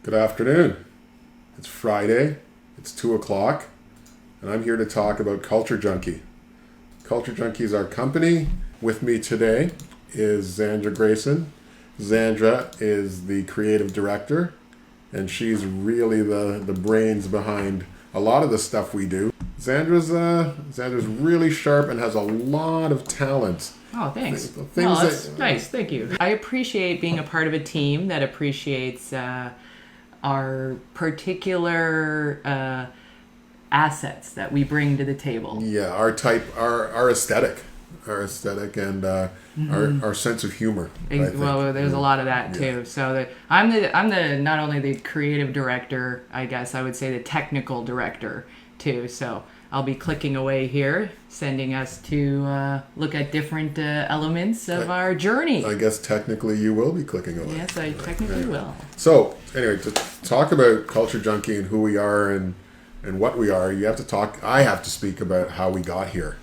Good afternoon. It's Friday. It's 2 o'clock. And I'm here to talk about Culture Junkie. Culture Junkie is our company. With me today is Zandra Grayson. Zandra is the creative director, and she's really the brains behind a lot of the stuff we do. Zandra's really sharp and has a lot of talent. Oh, thanks. Things That's that- nice. Thank you. I appreciate being a part of a team that appreciates our particular assets that we bring to the table. Yeah, our aesthetic, and our sense of humor. I think. Well, there's a lot of that too. So I'm the not only the creative director, I guess I would say the technical director too. So I'll be clicking away here, sending us to look at different elements of our journey. I guess technically you will be clicking away. Yes, I technically will. So anyway, to talk about Culture Junkie and who we are and what we are, I have to speak about how we got here.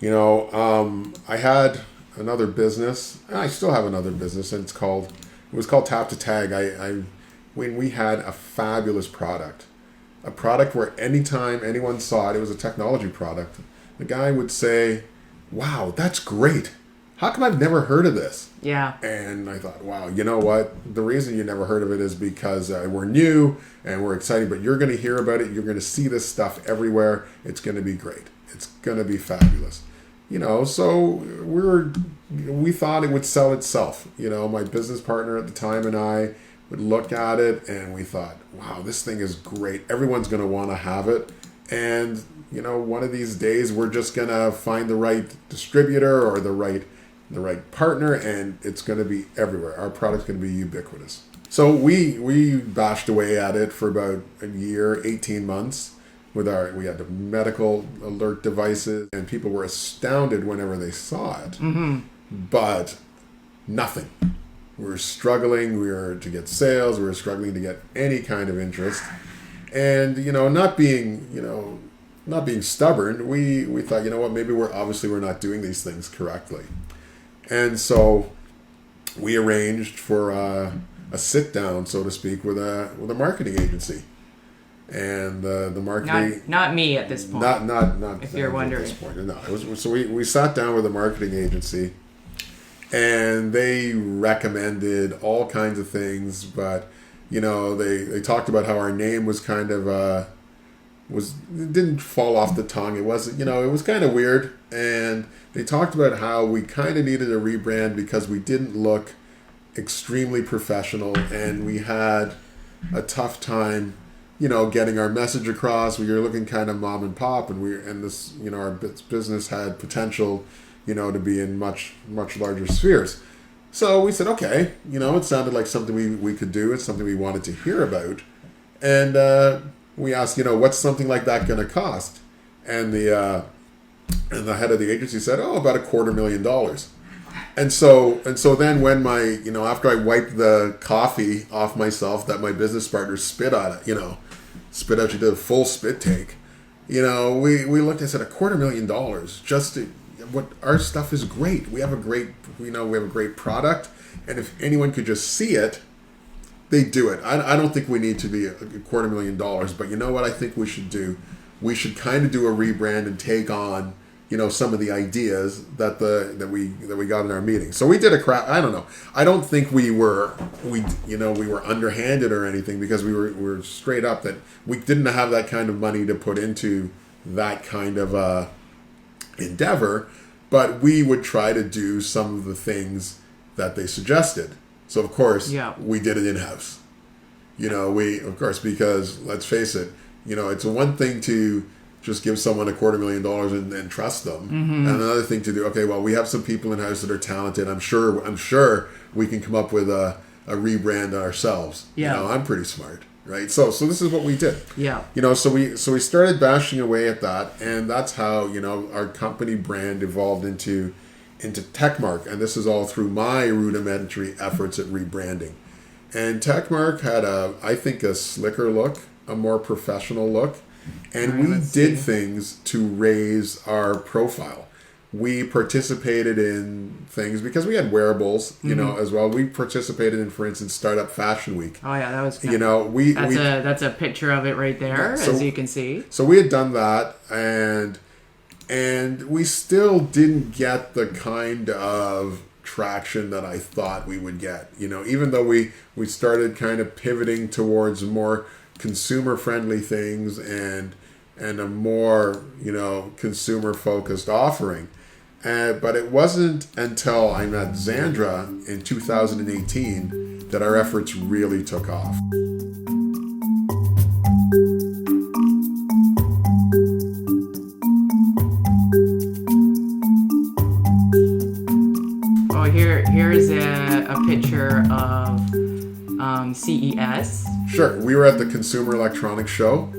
I had another business. I still have another business, and it was called Tap to Tag. When we had a fabulous product. A product where anytime anyone saw it, it was a technology product. The guy would say, "Wow, that's great. How come I've never heard of this?" Yeah. And I thought, wow, you know what? The reason you never heard of it is because we're new and we're excited, but you're going to hear about it. You're going to see this stuff everywhere. It's going to be great. It's going to be fabulous. So we thought it would sell itself. My business partner at the time and I would look at it and we thought, wow, this thing is great. Everyone's going to want to have it. And, one of these days we're just going to find the right distributor or the right partner, and it's going to be everywhere. Our product's going to be ubiquitous. So we bashed away at it for about a year, 18 months. We had the medical alert devices, and people were astounded whenever they saw it. Mm-hmm. But nothing. We were struggling. We were to get sales. We were struggling to get any kind of interest. And, not being stubborn, we thought, maybe we're not doing these things correctly. And so we arranged for a sit down, so to speak, with a marketing agency. And the marketing Not me at this point. Not if you're wondering. At this point. No, so we sat down with a marketing agency, and they recommended all kinds of things, but they talked about how our name was kind of it didn't fall off the tongue. It wasn't, it was kind of weird, and they talked about how we kind of needed a rebrand because we didn't look extremely professional, and we had a tough time getting our message across. We were looking kind of mom and pop, and this, our business had potential, to be in much, much larger spheres. So we said, okay, it sounded like something we could do. It's something we wanted to hear about. And we asked, what's something like that going to cost? And the head of the agency said, about $250,000. And so then when my, after I wiped the coffee off myself that my business partner spit on it, she did a full spit take. We looked and said $250,000 just to, what our stuff is great. We have a great product, and if anyone could just see it, they do it. I don't think we need to be $250,000, but you know what I think we should do? We should kind of do a rebrand and take on, some of the ideas that we got in our meeting. So we did I don't know. I don't think we were underhanded or anything, because we were straight up that we didn't have that kind of money to put into that kind of endeavor, but we would try to do some of the things that they suggested. So of course, we did it in-house. Because let's face it, it's one thing to just give someone $250,000 and trust them. Mm-hmm. And another thing to do, okay, well, we have some people in-house that are talented. I'm sure we can come up with a rebrand ourselves. Yeah. I'm pretty smart, right? So this is what we did. Yeah. So we started bashing away at that, and that's how, our company brand evolved into Techmark, and this is all through my rudimentary efforts at rebranding. And Techmark had I think a slicker look, a more professional look, and we did things to raise our profile. we participated in things because we had wearables, you know, as well. We participated in, for instance, Startup Fashion Week. Oh yeah, that was You know, that's a picture of it right there, as you can see. So we had done that, and we still didn't get the kind of traction that I thought we would get. You know, even though we started kind of pivoting towards more consumer friendly things and a more, you know, consumer focused offering. But it wasn't until I met Xandra in 2018 that our efforts really took off. Oh, here's a picture of CES. Sure, we were at the Consumer Electronics Show,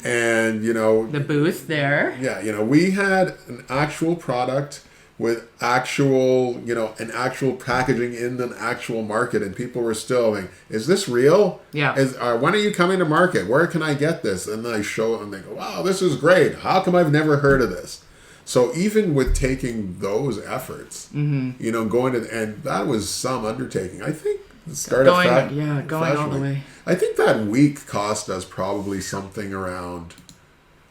and you know, The booth there. yeah, you know, we had an actual product with actual, you know, an actual packaging in an actual market, and people were still like, "Is this real? Yeah. When are you coming to market? Where can I get this?" And then I show it, and they go, "Wow, this is great. How come I've never heard of this?" So even with taking those efforts, you know, going to, and that was some undertaking. I think the startup going all the way. I think that week cost us probably something around,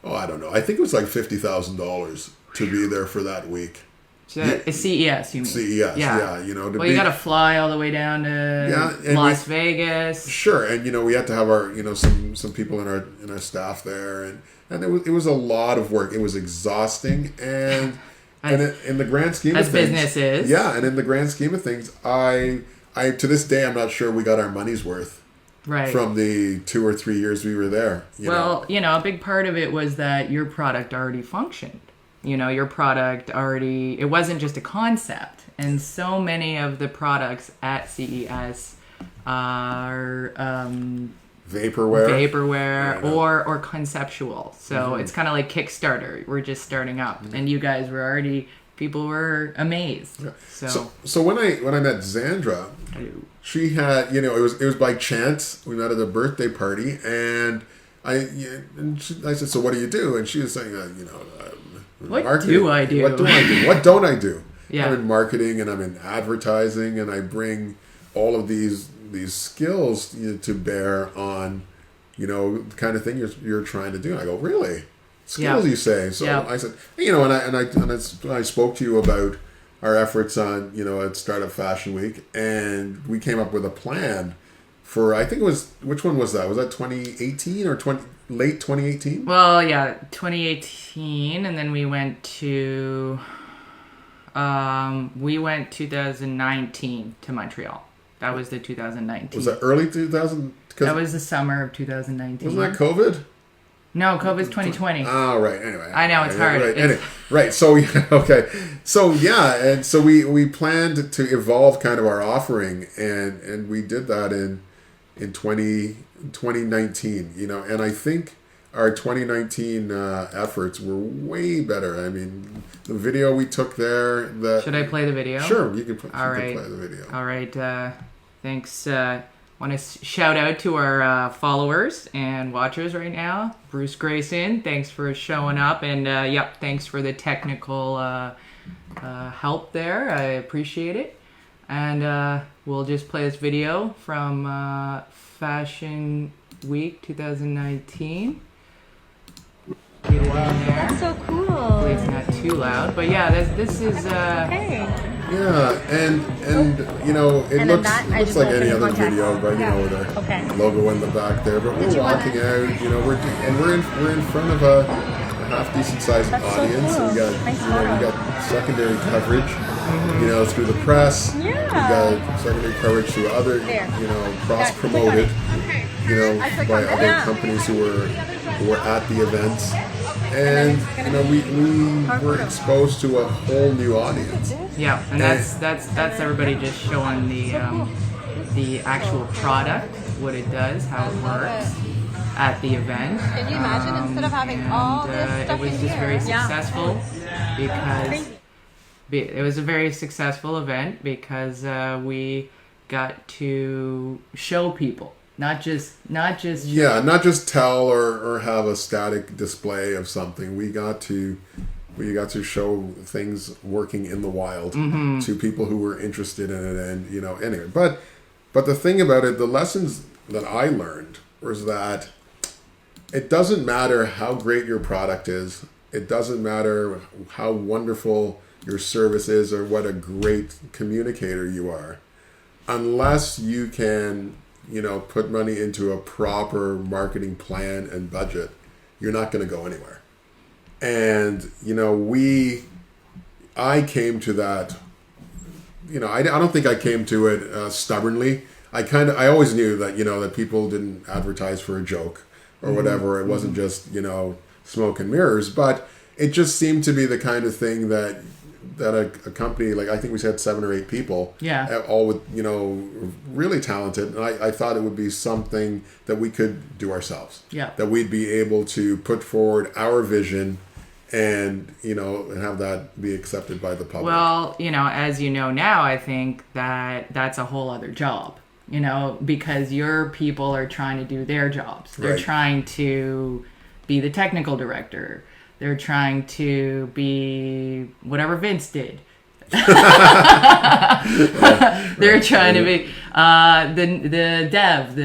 I don't know. I think it was like $50,000 to be there for that week. So it's CES, you mean? CES, yeah. You know, you got to fly all the way down to Las Vegas. Sure, and you know, we had to have our, you know, some people in our staff there, and it was a lot of work. It was exhausting, and in the grand scheme of things, business is. Yeah, and in the grand scheme of things, I to this day I'm not sure we got our money's worth. Right. From the 2 or 3 years we were there. You know, a big part of it was that your product already functioned. You know, your product already, it wasn't just a concept. And so many of the products at CES are vaporware or conceptual. So it's kind of like Kickstarter. We're just starting up. And you guys were already, people were amazed. Yeah. So when I met Xandra, she had, you know, it was by chance. We met at a birthday party, and I said, "So what do you do?" And she was saying, you know, what marketing. do I do? What do I do? What don't I do? Yeah. I'm in marketing, and I'm in advertising, and I bring all of these skills, you know, to bear on, you know, the kind of thing you're trying to do. And I go, really? Skills, you say? So I said, you know, and I spoke to you about our efforts on, you know, at Startup Fashion Week, and we came up with a plan for, I think it was, which one was that? Was that 2018 or late 2018? Well, yeah, 2018, and then we went 2019 to Montreal. That was the 2019. Was that early 2000? That was the summer of 2019. Wasn't that COVID? No, COVID's 2020. Oh, right. Anyway. I know, it's hard. Right. So, okay. So, yeah. And so we planned to evolve kind of our offering, and we did that in 2019, you know, and I think our 2019 efforts were way better. I mean, the video we took there. Should I play the video? Sure, you can play the video. All right. Thanks. Want to shout out to our followers and watchers right now. Bruce Grayson, thanks for showing up, and thanks for the technical help there. I appreciate it. And we'll just play this video from Fashion Week 2019. Get it in there. That's so cool. Hopefully it's not too loud, but yeah, this is. Okay. Yeah, and you know, it looks like any other video, but you know, with our logo in the back there. But we're walking out, you know, we're in front of a half decent sized audience. So cool. We got secondary coverage, you know, through the press. Yeah. We got secondary coverage through other, you know, cross promoted, you know, by other companies who were at the events. And you know, we were exposed to a whole new audience. Yeah, and that's everybody just showing the actual product, what it does, how it works at the event. Can you imagine instead of having all this stuff it was in just here? very successful because it was a very successful event because we got to show people. Not just not just tell or have a static display of something. We got to where you got to show things working in the wild to people who were interested in it, and anyway. But the thing about it, the lessons that I learned was that it doesn't matter how great your product is. It doesn't matter how wonderful your service is or what a great communicator you are, unless you can, put money into a proper marketing plan and budget, you're not going to go anywhere. And, I came to that, I don't think I came to it stubbornly. I always knew that, that people didn't advertise for a joke or whatever. It wasn't just, smoke and mirrors, but it just seemed to be the kind of thing that a company, like I think we said 7 or 8 people, all with, really talented. And I thought it would be something that we could do ourselves. Yeah. That we'd be able to put forward our vision and, and have that be accepted by the public. Well, as you know now, I think that's a whole other job, because your people are trying to do their jobs. They're Right. trying to be the technical director. They're trying to be whatever Vince did. They're trying to be the dev,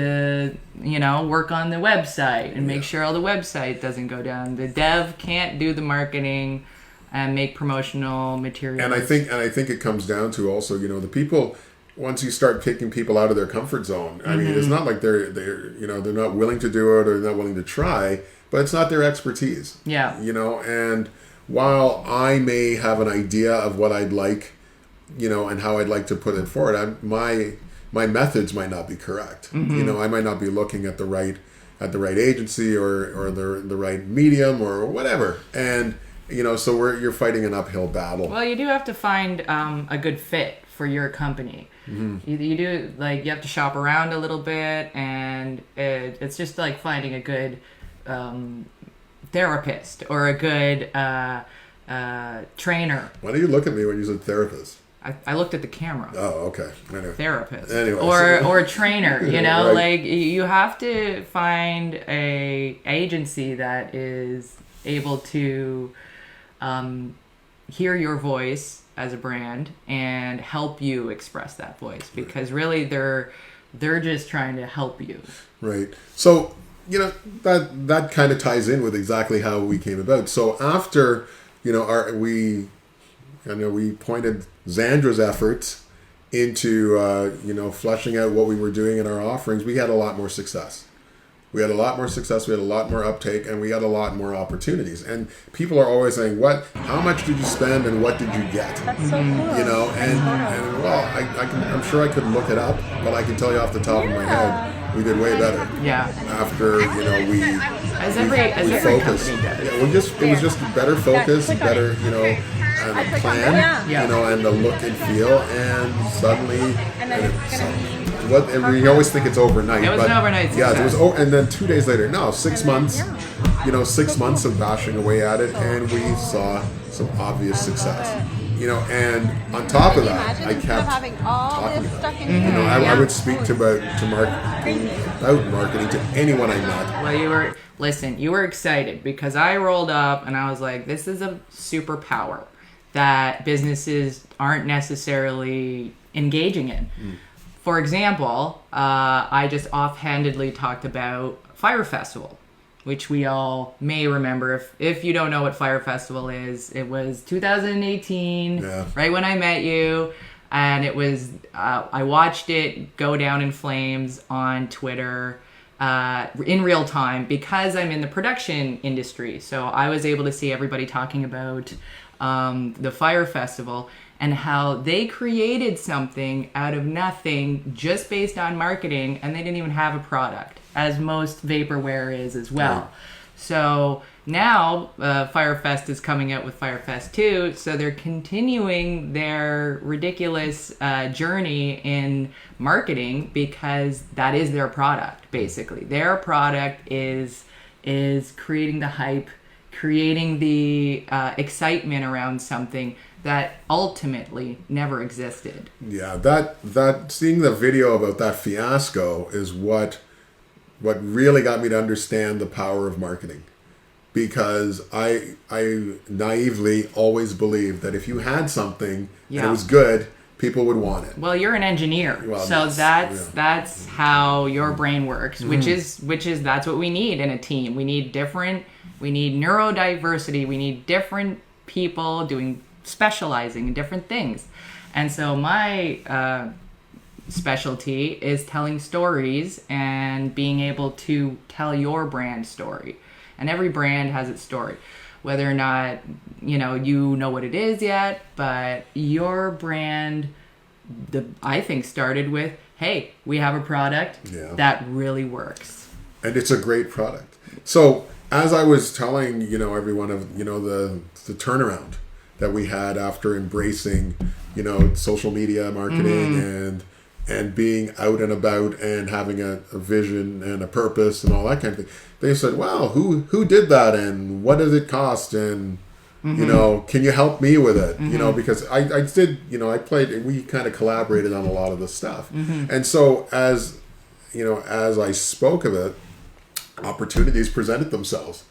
work on the website and make sure all the website doesn't go down. The dev can't do the marketing and make promotional materials. And I think it comes down to also, the people, once you start kicking people out of their comfort zone, I mean, it's not like they're not willing to do it or they're not willing to try, but it's not their expertise. Yeah. And while I may have an idea of what I'd like, and how I'd like to put it forward, my methods might not be correct. I might not be looking at the right agency or the right medium or whatever. And so you're fighting an uphill battle. Well, you do have to find a good fit for your company. You do, you have to shop around a little bit, and it's just like finding a good therapist or a good trainer. Why do you look at me when you said therapist? I looked at the camera. Oh, okay. Anyway. Therapist. Anyways. Or a trainer, Right. like you have to find a agency that is able to hear your voice as a brand and help you express that voice, because really they're just trying to help you. Right. So, that kind of ties in with exactly how we came about. So after, we pointed Zandra's efforts into, fleshing out what we were doing in our offerings, we had a lot more success. We had a lot more uptake, and we had a lot more opportunities. And people are always saying, how much did you spend and what did you get? That's so cool. And I'm sure I could look it up, but I can tell you off the top of my head, we did way better. Yeah. After, we focused. Company does. Yeah, it was just better focus, better, and a plan, and the look and feel, and suddenly, and we always think it's overnight. It was an overnight Yeah, success. it was. And then 2 days later, 6 months. 6 months of bashing away at it, and we saw some obvious success. And on top of that, I kept talking about it. I would speak about marketing to anyone I met. Well, you were excited because I rolled up and I was like, this is a superpower that businesses aren't necessarily engaging in. For example, I just offhandedly talked about Fire Festival, which we all may remember. If you don't know what Fire Festival is, it was 2018, right when I met you, and it was I watched it go down in flames on Twitter in real time because I'm in the production industry. So I was able to see everybody talking about the Fire Festival and how they created something out of nothing just based on marketing, and they didn't even have a product, as most vaporware is as well. Right. So now Firefest is coming out with Firefest 2, so they're continuing their ridiculous journey in marketing because that is their product, basically. Their product is creating the hype, creating the excitement around something that ultimately never existed. Yeah, that seeing the video about that fiasco is what really got me to understand the power of marketing. because I naively always believed that if you had something and it Yeah. was good, people would want it. Well, you're an engineer, Well, so yes, that's how your brain works, which is that's what we need in a team. We need neurodiversity. We need different people specializing in different things, and so my specialty is telling stories and being able to tell your brand story. And every brand has its story, whether or not you know what it is yet, but your brand, I think, started with, hey, we have a product that really works, and it's a great product. So as I was telling everyone of the turnaround that we had after embracing social media marketing and being out and about and having a vision and a purpose and all that kind of thing, they said, wow, who did that and what does it cost, and can you help me with it? Because I did, I played, we kind of collaborated on a lot of this stuff. And so as I spoke of it, opportunities presented themselves.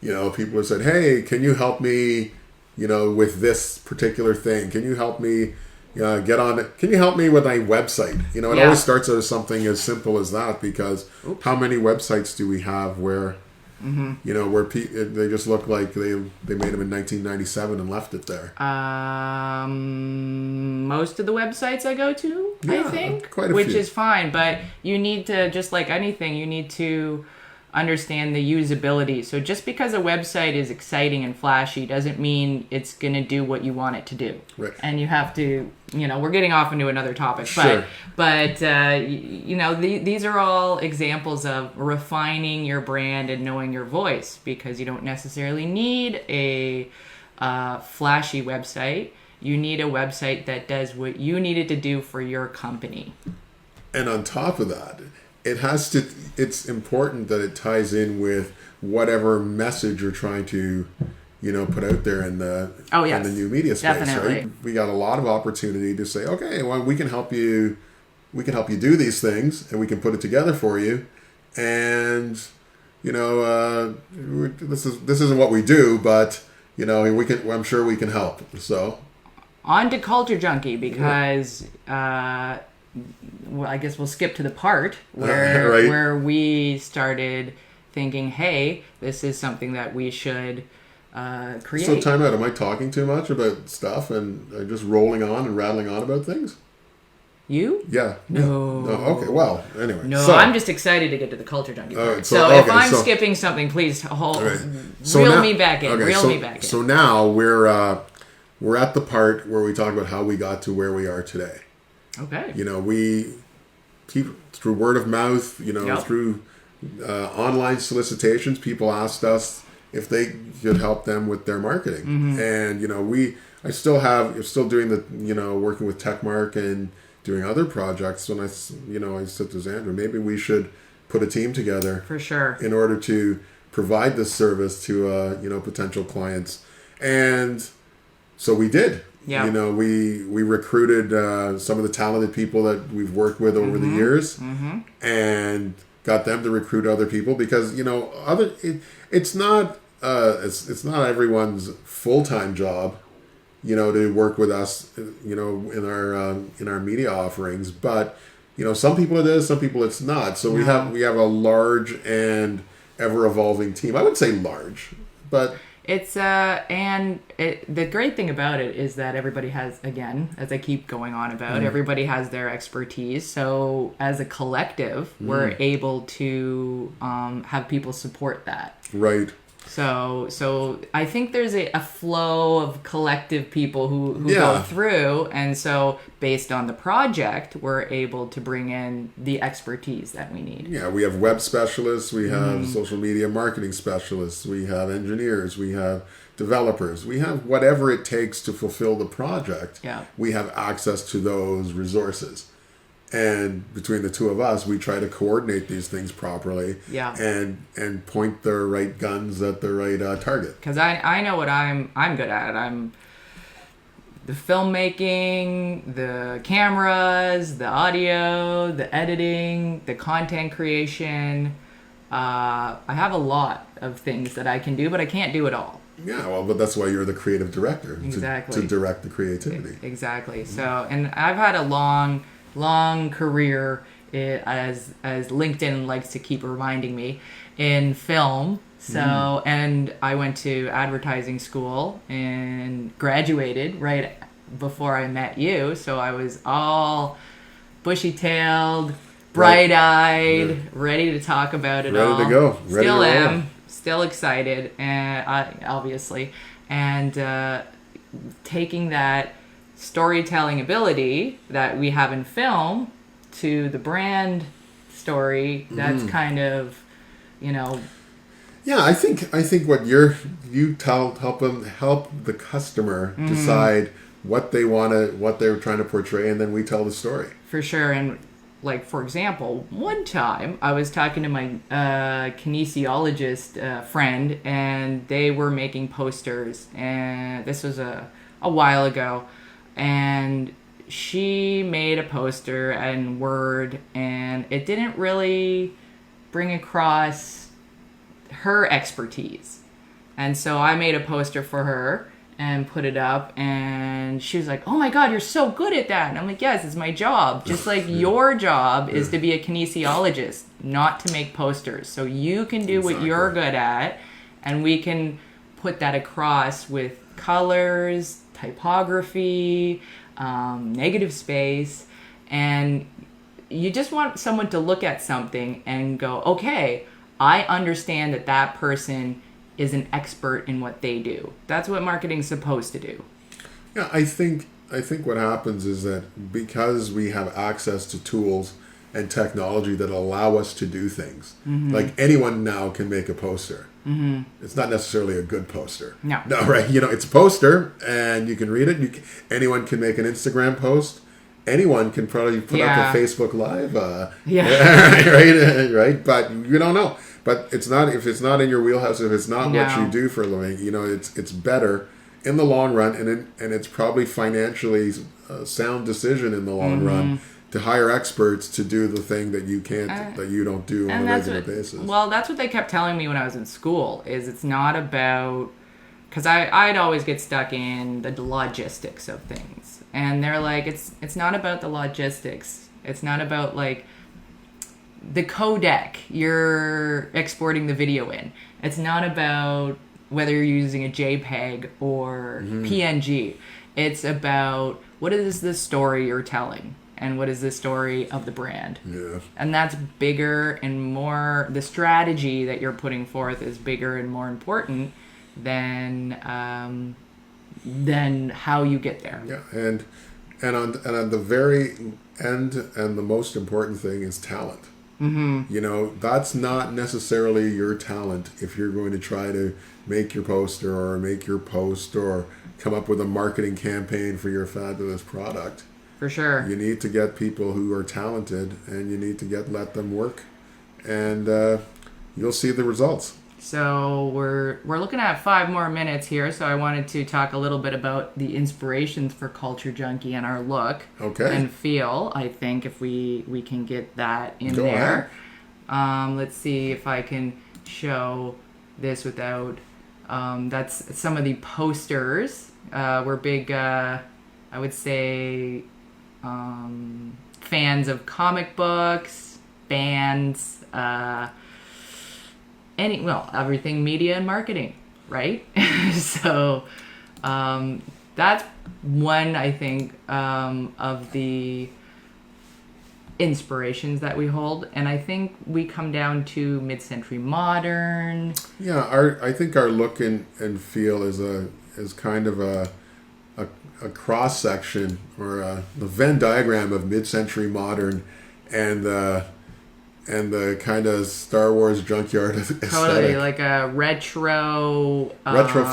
People have said, hey, can you help me, with this particular thing? Can you help me get on it? Can you help me with my website? It always starts out as something as simple as that, because how many websites do we have where where they just look like they made them in 1997 and left it there? Most of the websites I go to, I think, quite a which few. is fine, but you need to, just like anything, you need to understand the usability. So just because a website is exciting and flashy doesn't mean it's going to do what you want it to do. Right. And you have to, we're getting off into another topic, Sure. but these are all examples of refining your brand and knowing your voice, because you don't necessarily need a flashy website. You need a website that does what you need it to do for your company. And on top of that, it's important that it ties in with whatever message you're trying to, put out there in the in the new media space. Definitely. Right? We got a lot of opportunity to say, okay, well, we can help you do these things, and we can put it together for you. And this isn't what we do, but I'm sure we can help. So on to Culture Junkie, because well, I guess we'll skip to the part where right. where we started thinking, hey, this is something that we should create. So time out. Am I talking too much about stuff and just rolling on and rattling on about things? You? Yeah. No. Okay. Well, anyway. No, so, I'm just excited to get to the Culture Junkie part. right, so if I'm skipping something, please reel me back in. Reel me back in. So now we're at the part where we talk about how we got to where we are today. Okay. We keep through word of mouth, through online solicitations, people asked us if they could help them with their marketing. And, I'm still doing the, working with Techmark and doing other projects. When I said to Xandra, maybe we should put a team together. For sure. In order to provide this service to, potential clients. And so we did. Yeah. We recruited some of the talented people that we've worked with over the years, and got them to recruit other people, because it's not everyone's full-time job, to work with us, in our media offerings. But some people it is, some people it's not. So we have a large and ever-evolving team. I wouldn't say large, but. It's the great thing about it is that everybody has, again, as I keep going on about, everybody has their expertise. So as a collective, we're able to have people support that. Right. So I think there's a flow of collective people who go through, and so based on the project, we're able to bring in the expertise that we need. Yeah, we have web specialists, we have social media marketing specialists, we have engineers, we have developers, we have whatever it takes to fulfill the project. Yeah. We have access to those resources. And between the two of us, we try to coordinate these things properly, and point the right guns at the right target. Because I know what I'm good at. I'm the filmmaking, the cameras, the audio, the editing, the content creation. I have a lot of things that I can do, but I can't do it all. Yeah, well, but that's why you're the creative director. Exactly. To direct the creativity. Exactly. So, and I've had a long career, as LinkedIn likes to keep reminding me, in film. So, and I went to advertising school and graduated right before I met you. So I was all bushy-tailed, bright-eyed, ready to talk about it all. Ready to go. Ready Still to roll. am. Still excited, and obviously, and taking that storytelling ability that we have in film to the brand story. That's kind of, Yeah, I think what you help the customer decide what they what they're trying to portray, and then we tell the story. for sure. And like, for example, one time I was talking to my kinesiologist friend, and they were making posters, and this was a while ago, and she made a poster in Word, and it didn't really bring across her expertise. And so I made a poster for her and put it up, and she was like, "Oh my God, you're so good at that." And I'm like, "Yes, it's my job. Just like your job is to be a kinesiologist, not to make posters. So you can do what you're good at, and we can put that across with colors, typography, negative space, and you just want someone to look at something and go, okay, I understand that person is an expert in what they do. That's what marketing's supposed to do." Yeah, I think what happens is that because we have access to tools and technology that allow us to do things, like anyone now can make a poster. It's not necessarily a good poster. No, right? It's a poster, and you can read it. Anyone can make an Instagram post. Anyone can probably put up a Facebook Live. Right. But you don't know. But it's not, if it's not in your wheelhouse, if it's not what you do for a living, it's better in the long run, and it's probably financially a sound decision in the long run to hire experts to do the thing that you can't, that you don't do on a regular basis. Well, that's what they kept telling me when I was in school, is it's not about, because I'd always get stuck in the logistics of things. And they're like, it's not about the logistics. It's not about like the codec you're exporting the video in. It's not about whether you're using a JPEG or PNG. It's about, what is the story you're telling, and what is the story of the brand. Yeah. And that's bigger and more, the strategy that you're putting forth is bigger and more important than how you get there. Yeah, and on the very end, and the most important thing is talent. That's not necessarily your talent if you're going to try to make your poster or make your post or come up with a marketing campaign for your fabulous product. For sure. You need to get people who are talented, and you need to let them work, and you'll see the results. So we're looking at 5 more minutes here, so I wanted to talk a little bit about the inspirations for Culture Junkie and our look and feel. I think if we can get that in Go there. Let's see if I can show this without. That's some of the posters. We're big, I would say, fans of comic books, bands, everything media and marketing, right? So that's one, I think, of the inspirations that we hold, and I think we come down to mid-century modern. Yeah, I think our look and feel is kind of a cross section, or the Venn diagram of mid-century modern and the kind of Star Wars junkyard aesthetic. Totally, like a retro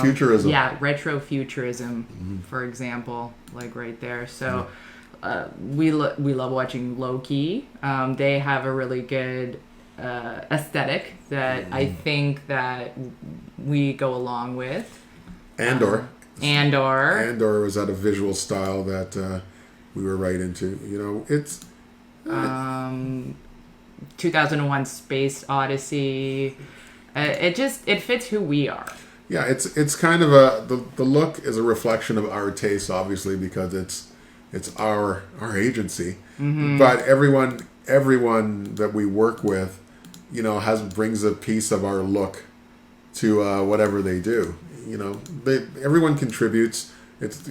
futurism. Yeah, retro futurism, for example, like right there. So we love watching Loki. They have a really good aesthetic that I think that we go along with. Andor Andor was at a visual style that we were right into. It's 2001 Space Odyssey. It fits who we are. Yeah, it's kind of the look is a reflection of our taste, obviously, because it's our agency. Mm-hmm. But everyone that we work with, brings a piece of our look to whatever they do. Everyone contributes.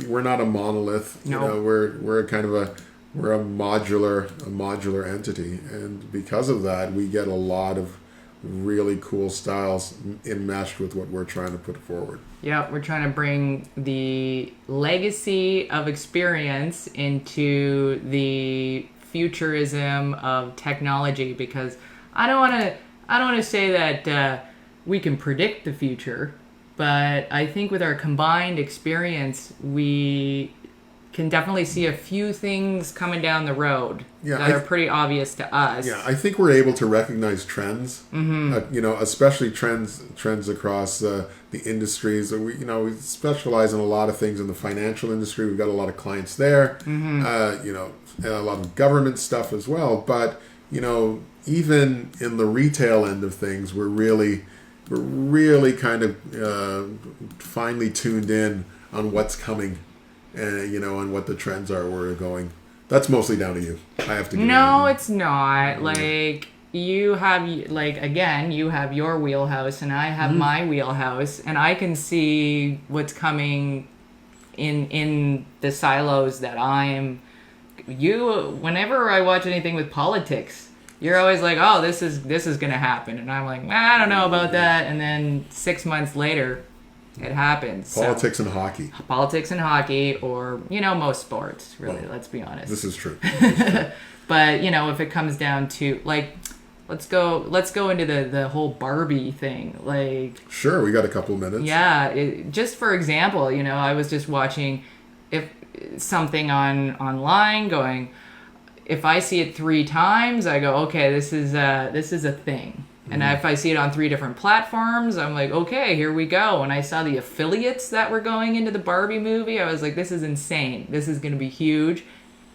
We're not a monolith. No. We're a kind of we're a modular entity, and because of that, we get a lot of really cool styles enmeshed with what we're trying to put forward. Yeah, we're trying to bring the legacy of experience into the futurism of technology, because I don't want to say that we can predict the future, but I think with our combined experience, we can definitely see a few things coming down the road that are pretty obvious to us. Yeah, I think we're able to recognize trends. Especially trends across the industries. We specialize in a lot of things in the financial industry. We've got a lot of clients there. And a lot of government stuff as well. But even in the retail end of things, we're really kind of finely tuned in on what's coming. And what the trends are, where we're going. That's mostly down to you. I have to. No, it's not. Like you have, again, you have your wheelhouse, and I have my wheelhouse, and I can see what's coming in the silos that I'm. Whenever I watch anything with politics, you're always like, oh, this is going to happen, and I'm like, I don't know about that, and then 6 months later. It happens. Politics and hockey. Politics and hockey, or most sports, really. Well, let's be honest. This is true. But if it comes down to let's go into the whole Barbie thing. Sure, we got a couple minutes. Yeah, just for example, I was just watching something online going. If I see it 3 times, I go, okay, this is a thing. And if I see it on 3 different platforms, I'm like, okay, here we go. And I saw the affiliates that were going into the Barbie movie. I was like, this is insane. This is going to be huge.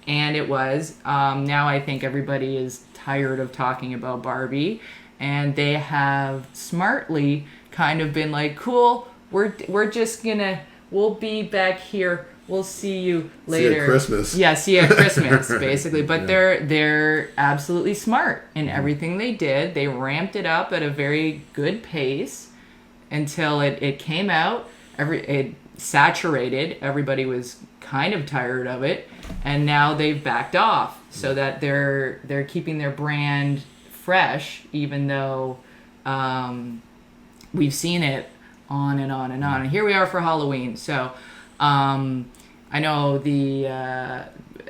And it was. Now I think everybody is tired of talking about Barbie. And they have smartly kind of been like, cool, we're just going to, we'll be back here. We'll see you later. See you at Christmas. Yeah, see you at Christmas, basically. But they're absolutely smart in everything they did. They ramped it up at a very good pace until it came out. It saturated. Everybody was kind of tired of it, and now they've backed off so that they're keeping their brand fresh, even though we've seen it on and on and on. And here we are for Halloween. So. I know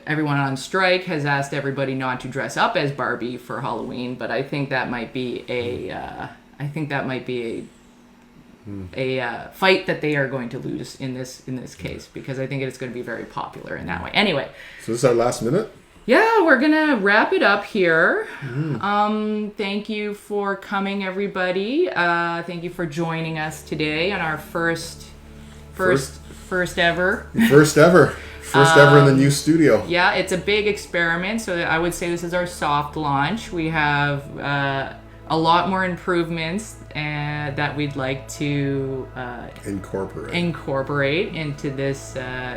everyone on strike has asked everybody not to dress up as Barbie for Halloween, but I think that might be a fight that they are going to lose in this case, because I think it's going to be very popular in that way. Anyway, so this is our last minute. Yeah, we're gonna wrap it up here. Thank you for coming, everybody. Thank you for joining us today on our first ever. First ever in the new studio. Yeah, it's a big experiment, so I would say this is our soft launch. We have a lot more improvements that we'd like to incorporate into this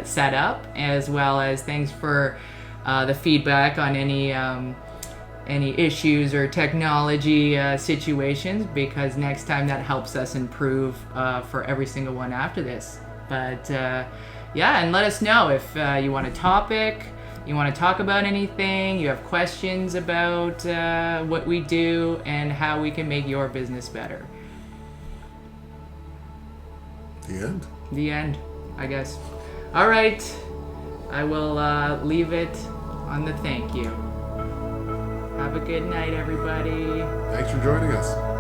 setup, as well as thanks for the feedback on any issues or technology situations, because next time that helps us improve for every single one after this. But and let us know if you want a topic, you want to talk about anything, you have questions about what we do and how we can make your business better. The end, I guess. All right, I will leave it on the thank you. Have a good night, everybody. Thanks for joining us.